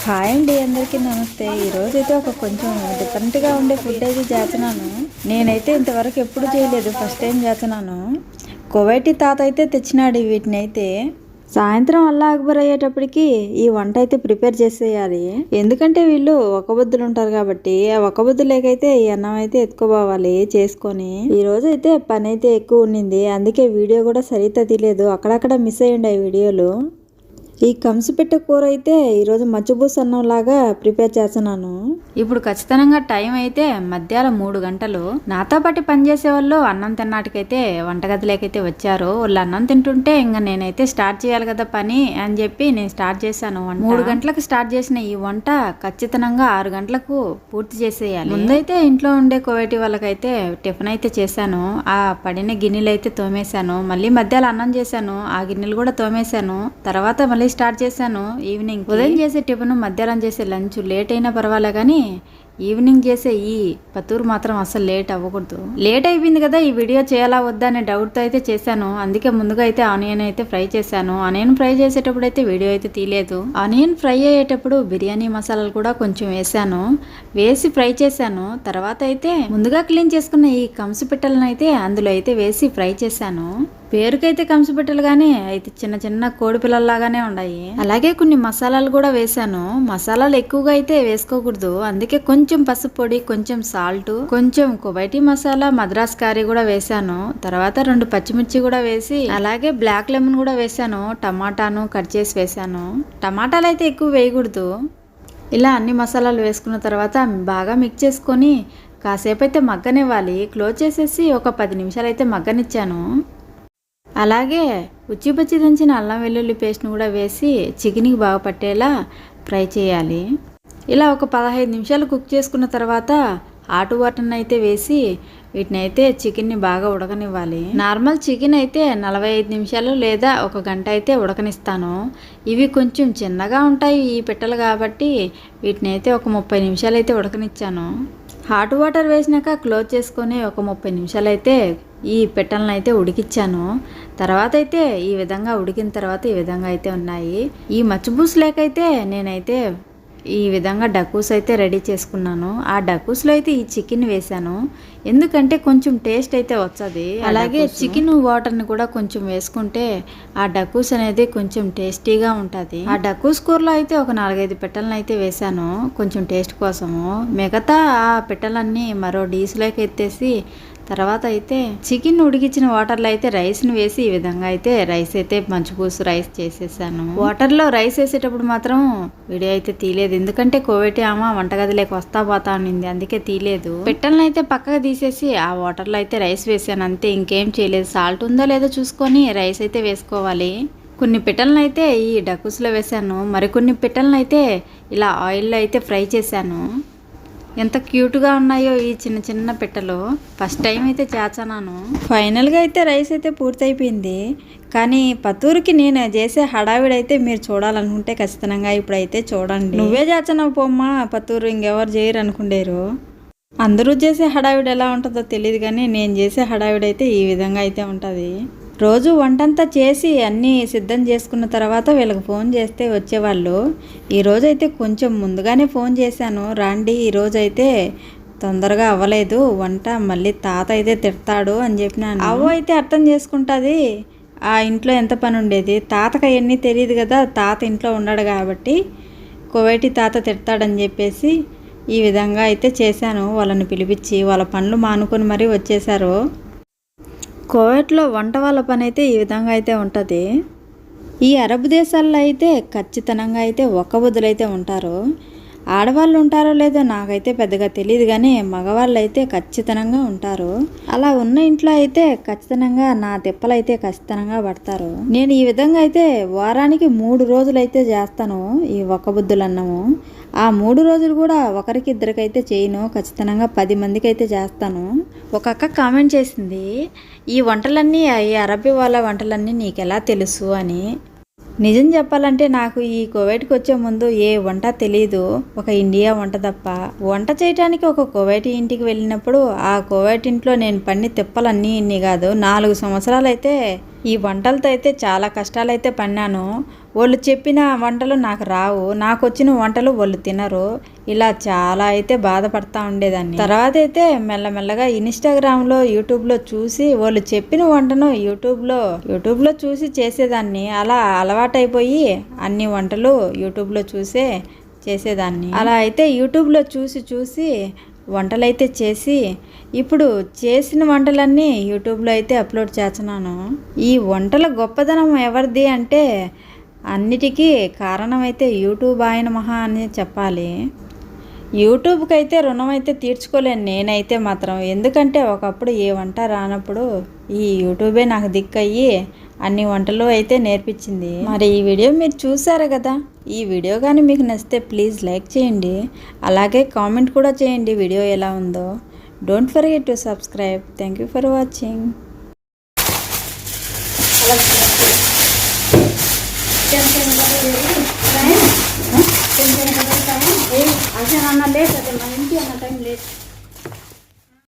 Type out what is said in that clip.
Hi అండి, అందరికీ నమస్తే. ఈరోజైతే ఒక కొంచెం డిఫరెంట్గా ఉండే ఫుడ్ అయితే చేస్తున్నాను. నేనైతే ఇంతవరకు ఎప్పుడు చేయలేదు, ఫస్ట్ టైం చేస్తున్నాను. కువైటీ తాత అయితే తెచ్చినాడు వీటిని. అయితే సాయంత్రం అల్లా అక్బర్ అయ్యేటప్పటికి ఈ వంట అయితే ప్రిపేర్ చేసేయాలి. ఎందుకంటే వీళ్ళు ఒక్కబొద్దులు ఉంటారు కాబట్టి ఆ ఒక్కబొద్దులేకైతే ఈ అన్నం అయితే ఎత్తుకోపోవాలి చేసుకొని. ఈ రోజు అయితే పని అయితే ఎక్కువ ఉండింది, అందుకే వీడియో కూడా సరిగ్గా తీయలేదు, అక్కడక్కడ మిస్ అయ్యింది ఆ వీడియోలు. ఈ కంసిపెట్ట కూర అయితే ఈరోజు మజ్జిబూస అన్నం లాగా ప్రిపేర్ చేస్తున్నాను. ఇప్పుడు ఖచ్చితంగా టైం అయితే మధ్యాహ్నం 3 గంటలు. నాతో పాటు పనిచేసే వాళ్ళు అన్నం తిన్నాటికైతే వంటగదిలోకైతే వచ్చారు. వాళ్ళు అన్నం తింటుంటే ఇంకా నేనైతే స్టార్ట్ చేయాలి కదా పని అని చెప్పి నేను స్టార్ట్ చేశాను. 3 గంటలకు స్టార్ట్ చేసిన ఈ వంట ఖచ్చితంగా 6 గంటలకు పూర్తి చేసేయాలి. ముందైతే ఇంట్లో ఉండే కువైటీ వాళ్ళకైతే టిఫిన్ అయితే చేశాను. ఆ పడిన గిన్నెలు అయితే తోమేశాను. మళ్ళీ మధ్యాహ్నం అన్నం చేశాను, ఆ గిన్నెలు కూడా తోమేశాను. తర్వాత మళ్ళీ స్టార్ట్ చేశాను ఈవినింగ్. ఉదయం చేసే టిఫిన్, మధ్యాహ్నం చేసే లంచ్ లేట్ అయినా పర్వాలే కానీ ఈవినింగ్ చేసే ఈ పతూరు మాత్రం అసలు లేట్ అవ్వకూడదు. లేట్ అయిపోయింది కదా, ఈ వీడియో చేయాలా వద్దా అనే డౌట్తో అయితే చేశాను. అందుకే ముందుగా అయితే ఆనియన్ అయితే ఫ్రై చేశాను. ఆనియన్ ఫ్రై చేసేటప్పుడు అయితే వీడియో అయితే తీయలేదు. ఆనియన్ ఫ్రై అయ్యేటప్పుడు బిర్యానీ మసాలాలు కూడా కొంచెం వేసాను, వేసి ఫ్రై చేశాను. తర్వాత అయితే ముందుగా క్లీన్ చేసుకున్న ఈ కంసిపిట్టలను అయితే అందులో అయితే వేసి ఫ్రై చేశాను. పేరుకైతే కంసిపిట్టలు గానీ అయితే చిన్న చిన్న కోడి పిల్లల్లాగానే ఉన్నాయి. అలాగే కొన్ని మసాలాలు కూడా వేసాను. మసాలాలు ఎక్కువగా అయితే వేసుకోకూడదు, అందుకే కొంచెం పసుపు పొడి, కొంచెం సాల్ట్, కొంచెం కువైటీ మసాలా, మద్రాస్ కారీ కూడా వేసాను. తర్వాత 2 పచ్చిమిర్చి కూడా వేసి, అలాగే బ్లాక్ లెమన్ కూడా వేసాను. టమాటాను కట్ చేసి వేసాను. టమాటాలు అయితే ఎక్కువ వేయకూడదు. ఇలా అన్ని మసాలాలు వేసుకున్న తర్వాత బాగా మిక్స్ చేసుకొని కాసేపు అయితే మగ్గనివ్వాలి. క్లోజ్ చేసేసి ఒక 10 నిమిషాలు అయితే మగ్గనిచ్చాను. అలాగే ఉచ్చిపచ్చి దంచిన అల్లం వెల్లుల్లి పేస్ట్ను కూడా వేసి చికెన్కి బాగా పట్టేలా ఫ్రై చేయాలి. ఇలా ఒక 15 నిమిషాలు కుక్ చేసుకున్న తర్వాత హాట్ వాటర్ని అయితే వేసి వీటిని అయితే చికెన్ని బాగా ఉడకనివ్వాలి. నార్మల్ చికెన్ అయితే 45 నిమిషాలు లేదా 1 గంట అయితే ఉడకనిస్తాను. ఇవి కొంచెం చిన్నగా ఉంటాయి ఈ పిట్టలు కాబట్టి వీటిని అయితే ఒక 30 నిమిషాలు అయితే ఉడకనిచ్చాను. హాట్ వాటర్ వేసినాక క్లోజ్ చేసుకొని ఒక 30 నిమిషాలు అయితే ఈ పిట్టలను అయితే ఉడికిచ్చాను. తర్వాత అయితే ఈ విధంగా ఉడికిన తర్వాత ఈ విధంగా అయితే ఉన్నాయి. ఈ మచ్చిబూస్ లేకైతే నేనైతే ఈ విధంగా డకూస్ అయితే రెడీ చేసుకున్నాను. ఆ డకూస్లో అయితే ఈ చికెన్ వేసాను, ఎందుకంటే కొంచెం టేస్ట్ అయితే వచ్చేది. అలాగే చికెన్ వాటర్ని కూడా కొంచెం వేసుకుంటే ఆ డకూస్ అనేది కొంచెం టేస్టీగా ఉంటుంది. ఆ డకూస్ కూరలో అయితే ఒక 4-5 పిట్టలను అయితే వేసాను కొంచెం టేస్ట్ కోసము. మిగతా ఆ పిట్టలన్నీ మరో డీస్లోకి ఎత్తేసి తర్వాత అయితే చికెన్ ఉడికించిన వాటర్లో అయితే రైస్ని వేసి ఈ విధంగా అయితే రైస్ అయితే మంచిపూసు రైస్ చేసేసాను. వాటర్లో రైస్ వేసేటప్పుడు మాత్రం వీడియో అయితే తీయలేదు, ఎందుకంటే కోవిటి ఆమె వంటగదిలోకి వస్తా పోతా ఉన్నింది, అందుకే తీయలేదు. పిట్టలను అయితే పక్కగా తీసేసి ఆ వాటర్లో అయితే రైస్ వేసాను, అంతే, ఇంకేం చేయలేదు. సాల్ట్ ఉందో లేదో చూసుకొని రైస్ అయితే వేసుకోవాలి. కొన్ని పిట్టలను అయితే ఈ డకూస్లో వేసాను, మరికొన్ని పిట్టలను అయితే ఇలా ఆయిల్లో అయితే ఫ్రై చేశాను. ఎంత క్యూట్గా ఉన్నాయో ఈ చిన్న చిన్న పిట్టలు. ఫస్ట్ టైం అయితే చేస్తున్నాను. ఫైనల్గా అయితే రైస్ అయితే పూర్తయిపోయింది. కానీ పతూరుకి నేను చేసే హడావిడైతే మీరు చూడాలనుకుంటే ఖచ్చితంగా ఇప్పుడైతే చూడండి. నువ్వే చేస్తున్నావు పోమ్మా పతూరు, ఇంకెవరు చేయరు అనుకుండేరు. అందరూ చేసే హడావిడి ఎలా ఉంటుందో తెలియదు, కానీ నేను చేసే హడావిడైతే ఈ విధంగా అయితే ఉంటుంది. రోజు వంటంతా చేసి అన్నీ సిద్ధం చేసుకున్న తర్వాత వీళ్ళకి ఫోన్ చేస్తే వచ్చేవాళ్ళు. ఈరోజైతే కొంచెం ముందుగానే ఫోన్ చేశాను, రాండి, ఈరోజైతే తొందరగా అవ్వలేదు వంట, మళ్ళీ తాత అయితే తిడతాడు అని చెప్పినాను. అవ్వ అయితే అర్థం చేసుకుంటుంది, ఆ ఇంట్లో ఎంత పని ఉండేది, తాతకు అవన్నీ తెలియదు కదా, తాత ఇంట్లో ఉన్నాడు కాబట్టి కువైటీ తాత తిడతాడని చెప్పేసి ఈ విధంగా అయితే చేశాను. వాళ్ళని పిలిపించి వాళ్ళ పనులు మానుకొని మరీ వచ్చేసారు. కువైట్లో వంట వాళ్ళ పని అయితే ఈ విధంగా అయితే ఉంటుంది. ఈ అరబ్ దేశాల్లో అయితే ఖచ్చితంగా అయితే ఒక్కబొద్దులు అయితే ఉంటారు. ఆడవాళ్ళు ఉంటారో లేదో నాకైతే పెద్దగా తెలియదు, కానీ మగవాళ్ళు అయితే ఖచ్చితంగా ఉంటారు. అలా ఉన్న ఇంట్లో అయితే ఖచ్చితంగా నా తిప్పలు అయితే ఖచ్చితంగా పడతారు. నేను ఈ విధంగా అయితే వారానికి 3 రోజులు అయితే చేస్తాను ఈ ఒక్కబొద్దులు అన్నము. ఆ 3 రోజులు కూడా ఒకరికి ఇద్దరికైతే చేయను, ఖచ్చితంగా 10 మందికి అయితే చేస్తాను. ఒక అక్క కామెంట్ చేసింది, ఈ వంటలన్నీ ఈ అరబీ వాళ్ళ వంటలన్నీ నీకు ఎలా తెలుసు అని. నిజం చెప్పాలంటే నాకు ఈ కువైట్కి వచ్చే ముందు ఏ వంట తెలియదు, ఒక ఇండియా వంట తప్ప. వంట చేయడానికి ఒక కువైటీ ఇంటికి వెళ్ళినప్పుడు ఆ కువైట్ ఇంట్లో నేను పన్ని తిప్పలన్నీ ఇన్ని కాదు, 4 సంవత్సరాలు అయితే ఈ వంటలతో అయితే చాలా కష్టాలు అయితే పడినాను. వాళ్ళు చెప్పిన వంటలు నాకు రావు, నాకు వచ్చిన వంటలు వాళ్ళు తినరు. ఇలా చాలా అయితే బాధపడతా ఉండేదాన్ని. తర్వాత అయితే మెల్లమెల్లగా ఇన్స్టాగ్రామ్లో యూట్యూబ్లో చూసి వాళ్ళు చెప్పిన వంటను యూట్యూబ్లో చూసి చేసేదాన్ని. అలా అలవాటైపోయి అన్ని వంటలు యూట్యూబ్లో చూసే చేసేదాన్ని. అలా అయితే యూట్యూబ్లో చూసి వంటలైతే చేసి ఇప్పుడు చేసిన వంటలన్నీ యూట్యూబ్లో అయితే అప్లోడ్ చేస్తున్నాను. ఈ వంటల గొప్పదనం ఎవరిది అంటే అన్నిటికీ కారణం అయితే యూట్యూబ్ ఆయన మహా అని చెప్పాలి. యూట్యూబ్కి అయితే రుణం అయితే తీర్చుకోలేను నేనైతే మాత్రం. ఎందుకంటే ఒకప్పుడు ఏ వంట రానప్పుడు ఈ యూట్యూబే నాకు దిక్కయ్యి అన్ని వంటలు అయితే నేర్పించింది. మరి ఈ వీడియో మీరు చూసారు కదా. ఈ వీడియో కానీ మీకు నచ్చితే ప్లీజ్ లైక్ చేయండి, అలాగే కామెంట్ కూడా చేయండి వీడియో ఎలా ఉందో. Don't forget to subscribe. Thank you for watching. అన్న లేట్ అదే మా ఇంటి అన్న టైం లేట్.